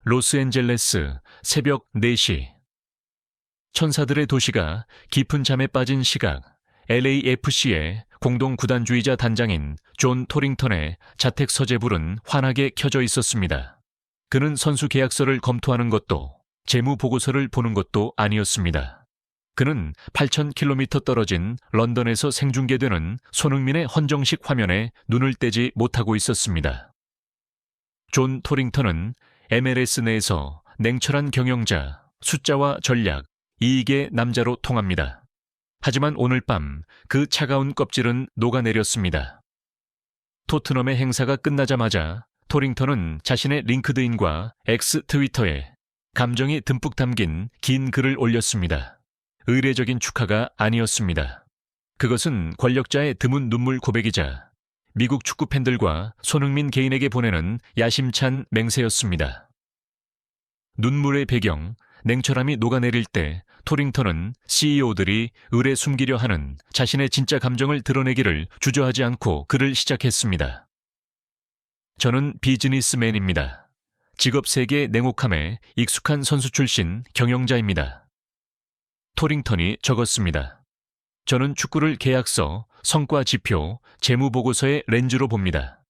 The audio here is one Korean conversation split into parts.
로스앤젤레스 새벽 4시. 천사들의 도시가 깊은 잠에 빠진 시각, LAFC의 공동 구단주의자 단장인 존 토링턴의 자택 서재불은 환하게 켜져 있었습니다. 그는 선수 계약서를 검토하는 것도 재무 보고서를 보는 것도 아니었습니다. 그는 8,000km 떨어진 런던에서 생중계되는 손흥민의 헌정식 화면에 눈을 떼지 못하고 있었습니다. 존 토링턴은 MLS 내에서 냉철한 경영자, 숫자와 전략, 이익의 남자로 통합니다. 하지만 오늘 밤 그 차가운 껍질은 녹아내렸습니다. 토트넘의 행사가 끝나자마자 토링턴은 자신의 링크드인과 X 트위터에 감정이 듬뿍 담긴 긴 글을 올렸습니다. 의례적인 축하가 아니었습니다. 그것은 권력자의 드문 눈물 고백이자 미국 축구 팬들과 손흥민 개인에게 보내는 야심찬 맹세였습니다. 눈물의 배경, 냉철함이 녹아내릴 때 토링턴은 CEO들이 을에 숨기려 하는 자신의 진짜 감정을 드러내기를 주저하지 않고 글을 시작했습니다. 저는 비즈니스맨입니다. 직업 세계의 냉혹함에 익숙한 선수 출신 경영자입니다. 토링턴이 적었습니다. 저는 축구를 계약서, 성과 지표, 재무 보고서의 렌즈로 봅니다.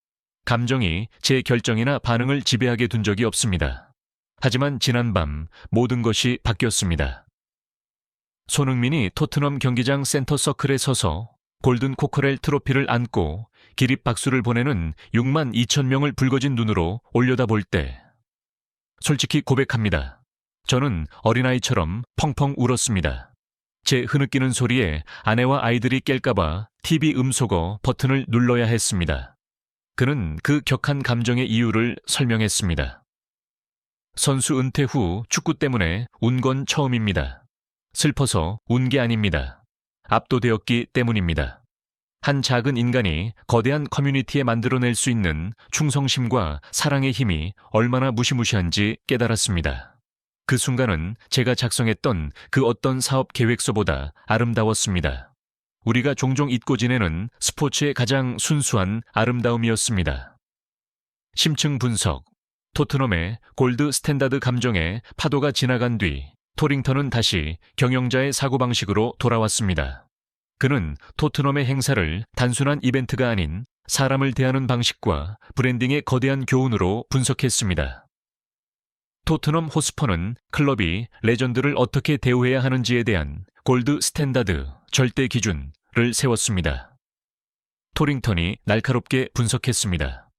감정이 제 결정이나 반응을 지배하게 둔 적이 없습니다. 하지만 지난밤 모든 것이 바뀌었습니다. 손흥민이 토트넘 경기장 센터 서클에 서서 골든 코커렐 트로피를 안고 기립 박수를 보내는 62,000명을 붉어진 눈으로 올려다볼 때 솔직히 고백합니다. 저는 어린아이처럼 펑펑 울었습니다. 제 흐느끼는 소리에 아내와 아이들이 깰까봐 TV 음소거 버튼을 눌러야 했습니다. 그는 그 격한 감정의 이유를 설명했습니다. 선수 은퇴 후 축구 때문에 운 건 처음입니다. 슬퍼서 운 게 아닙니다. 압도되었기 때문입니다. 한 작은 인간이 거대한 커뮤니티에 만들어낼 수 있는 충성심과 사랑의 힘이 얼마나 무시무시한지 깨달았습니다. 그 순간은 제가 작성했던 그 어떤 사업 계획서보다 아름다웠습니다. 우리가 종종 잊고 지내는 스포츠의 가장 순수한 아름다움이었습니다. 심층 분석. 토트넘의 골드 스탠다드 감정의 파도가 지나간 뒤 토링턴은 다시 경영자의 사고방식으로 돌아왔습니다. 그는 토트넘의 행사를 단순한 이벤트가 아닌 사람을 대하는 방식과 브랜딩의 거대한 교훈으로 분석했습니다. 토트넘 호스퍼는 클럽이 레전드를 어떻게 대우해야 하는지에 대한 골드 스탠다드, 절대 기준을 세웠습니다. 토링턴이 날카롭게 분석했습니다.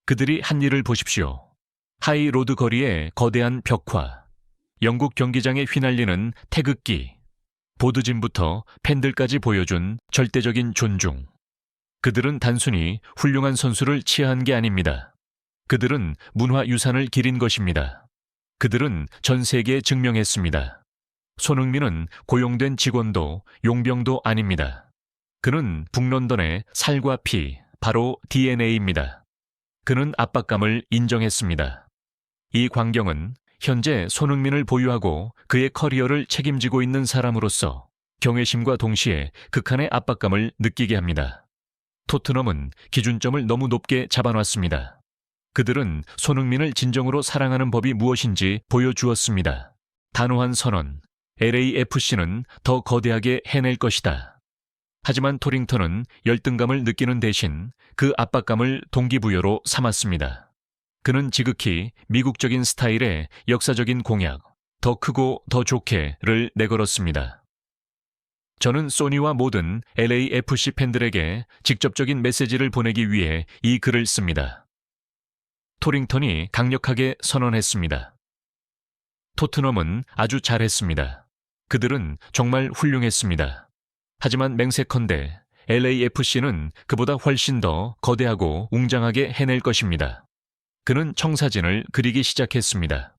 그들이 한 일을 보십시오. 하이로드 거리의 거대한 벽화, 영국 경기장에 휘날리는 태극기, 보드진부터 팬들까지 보여준 절대적인 존중. 그들은 단순히 훌륭한 선수를 치하한 게 아닙니다. 그들은 문화유산을 기린 것입니다. 그들은 전 세계에 증명했습니다. 손흥민은 고용된 직원도 용병도 아닙니다. 그는 북런던의 살과 피, 바로 DNA입니다. 그는 압박감을 인정했습니다. 이 광경은 현재 손흥민을 보유하고 그의 커리어를 책임지고 있는 사람으로서 경외심과 동시에 극한의 압박감을 느끼게 합니다. 토트넘은 기준점을 너무 높게 잡아놨습니다. 그들은 손흥민을 진정으로 사랑하는 법이 무엇인지 보여주었습니다. 단호한 선언, LAFC는 더 거대하게 해낼 것이다. 하지만 토링턴은 열등감을 느끼는 대신 그 압박감을 동기부여로 삼았습니다. 그는 지극히 미국적인 스타일의 역사적인 공약, 더 크고 더 좋게를 내걸었습니다. 저는 소니와 모든 LAFC 팬들에게 직접적인 메시지를 보내기 위해 이 글을 씁니다. 토링턴이 강력하게 선언했습니다. 토트넘은 아주 잘했습니다. 그들은 정말 훌륭했습니다. 하지만 맹세컨대 LAFC는 그보다 훨씬 더 거대하고 웅장하게 해낼 것입니다. 그는 청사진을 그리기 시작했습니다.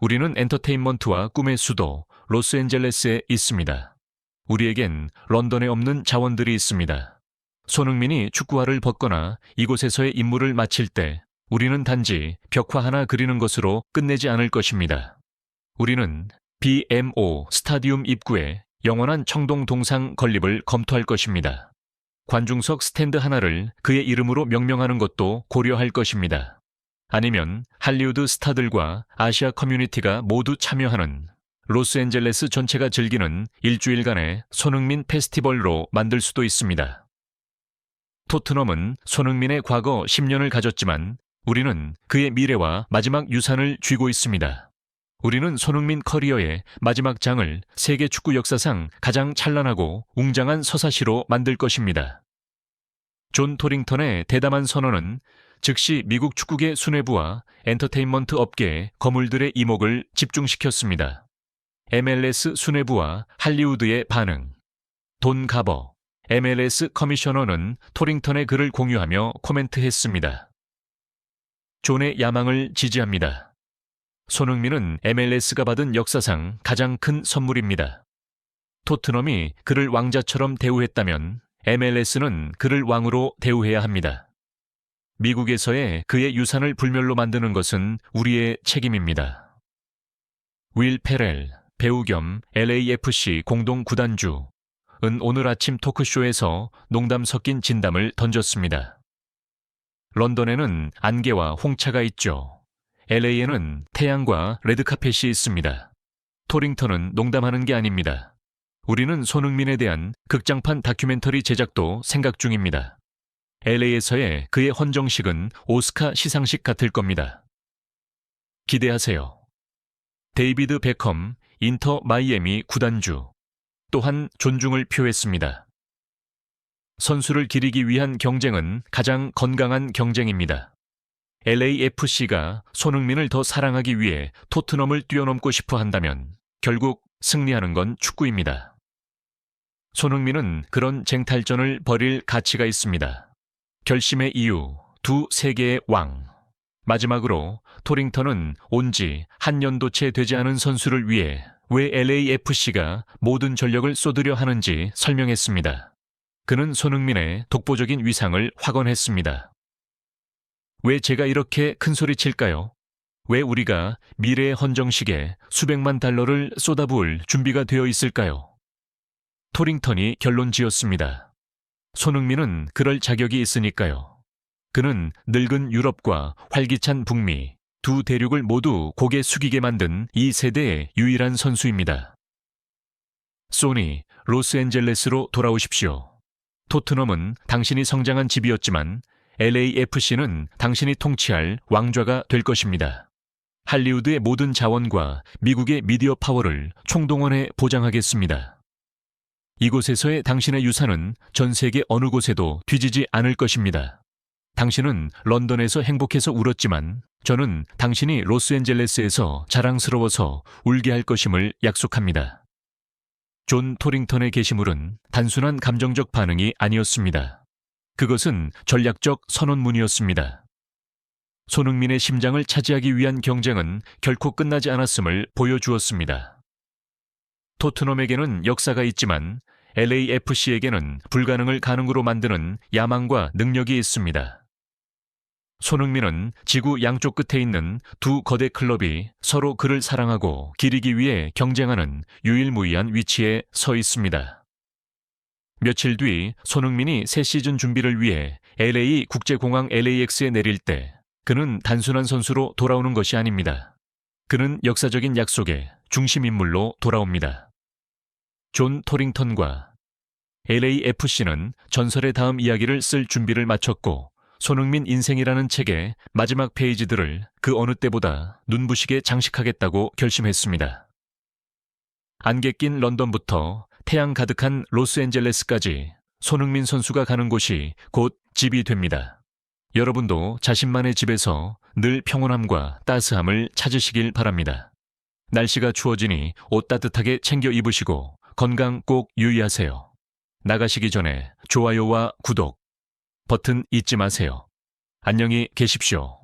우리는 엔터테인먼트와 꿈의 수도 로스앤젤레스에 있습니다. 우리에겐 런던에 없는 자원들이 있습니다. 손흥민이 축구화를 벗거나 이곳에서의 임무를 마칠 때 우리는 단지 벽화 하나 그리는 것으로 끝내지 않을 것입니다. 우리는 BMO 스타디움 입구에 영원한 청동 동상 건립을 검토할 것입니다. 관중석 스탠드 하나를 그의 이름으로 명명하는 것도 고려할 것입니다. 아니면 할리우드 스타들과 아시아 커뮤니티가 모두 참여하는 로스앤젤레스 전체가 즐기는 일주일간의 손흥민 페스티벌로 만들 수도 있습니다. 토트넘은 손흥민의 과거 10년을 가졌지만 우리는 그의 미래와 마지막 유산을 쥐고 있습니다. 우리는 손흥민 커리어의 마지막 장을 세계 축구 역사상 가장 찬란하고 웅장한 서사시로 만들 것입니다. 존 토링턴의 대담한 선언은 즉시 미국 축구계 수뇌부와 엔터테인먼트 업계의 거물들의 이목을 집중시켰습니다. MLS 수뇌부와 할리우드의 반응. 돈 가버, MLS 커미셔너는 토링턴의 글을 공유하며 코멘트했습니다. 존의 야망을 지지합니다. 손흥민은 MLS가 받은 역사상 가장 큰 선물입니다. 토트넘이 그를 왕자처럼 대우했다면 MLS는 그를 왕으로 대우해야 합니다. 미국에서의 그의 유산을 불멸로 만드는 것은 우리의 책임입니다. 윌 페렐, 배우 겸 LAFC 공동 구단주은 오늘 아침 토크쇼에서 농담 섞인 진담을 던졌습니다. 런던에는 안개와 홍차가 있죠. LA에는 태양과 레드카펫이 있습니다. 토링턴은 농담하는 게 아닙니다. 우리는 손흥민에 대한 극장판 다큐멘터리 제작도 생각 중입니다. LA에서의 그의 헌정식은 오스카 시상식 같을 겁니다. 기대하세요. 데이비드 베컴, 인터 마이애미 구단주 또한 존중을 표했습니다. 선수를 기리기 위한 경쟁은 가장 건강한 경쟁입니다. LAFC가 손흥민을 더 사랑하기 위해 토트넘을 뛰어넘고 싶어 한다면 결국 승리하는 건 축구입니다. 손흥민은 그런 쟁탈전을 벌일 가치가 있습니다. 결심의 이유, 두 세계의 왕. 마지막으로 토링턴은 온지 한 년도 채 되지 않은 선수를 위해 왜 LAFC가 모든 전력을 쏟으려 하는지 설명했습니다. 그는 손흥민의 독보적인 위상을 확언했습니다. 왜 제가 이렇게 큰 소리 칠까요? 왜 우리가 미래의 헌정식에 수백만 달러를 쏟아부을 준비가 되어 있을까요? 토링턴이 결론 지었습니다. 손흥민은 그럴 자격이 있으니까요. 그는 늙은 유럽과 활기찬 북미, 두 대륙을 모두 고개 숙이게 만든 이 세대의 유일한 선수입니다. 소니, 로스앤젤레스로 돌아오십시오. 토트넘은 당신이 성장한 집이었지만 LAFC는 당신이 통치할 왕좌가 될 것입니다. 할리우드의 모든 자원과 미국의 미디어 파워를 총동원해 보장하겠습니다. 이곳에서의 당신의 유산은 전 세계 어느 곳에도 뒤지지 않을 것입니다. 당신은 런던에서 행복해서 울었지만 저는 당신이 로스앤젤레스에서 자랑스러워서 울게 할 것임을 약속합니다. 존 토링턴의 게시물은 단순한 감정적 반응이 아니었습니다. 그것은 전략적 선언문이었습니다. 손흥민의 심장을 차지하기 위한 경쟁은 결코 끝나지 않았음을 보여주었습니다. 토트넘에게는 역사가 있지만 LAFC에게는 불가능을 가능으로 만드는 야망과 능력이 있습니다. 손흥민은 지구 양쪽 끝에 있는 두 거대 클럽이 서로 그를 사랑하고 기리기 위해 경쟁하는 유일무이한 위치에 서 있습니다. 며칠 뒤 손흥민이 새 시즌 준비를 위해 LA 국제공항 LAX에 내릴 때 그는 단순한 선수로 돌아오는 것이 아닙니다. 그는 역사적인 약속의 중심인물로 돌아옵니다. 존 토링턴과 LAFC는 전설의 다음 이야기를 쓸 준비를 마쳤고 손흥민 인생이라는 책의 마지막 페이지들을 그 어느 때보다 눈부시게 장식하겠다고 결심했습니다. 안개 낀 런던부터 태양 가득한 로스앤젤레스까지 손흥민 선수가 가는 곳이 곧 집이 됩니다. 여러분도 자신만의 집에서 늘 평온함과 따스함을 찾으시길 바랍니다. 날씨가 추워지니 옷 따뜻하게 챙겨 입으시고 건강 꼭 유의하세요. 나가시기 전에 좋아요와 구독 버튼 잊지 마세요. 안녕히 계십시오.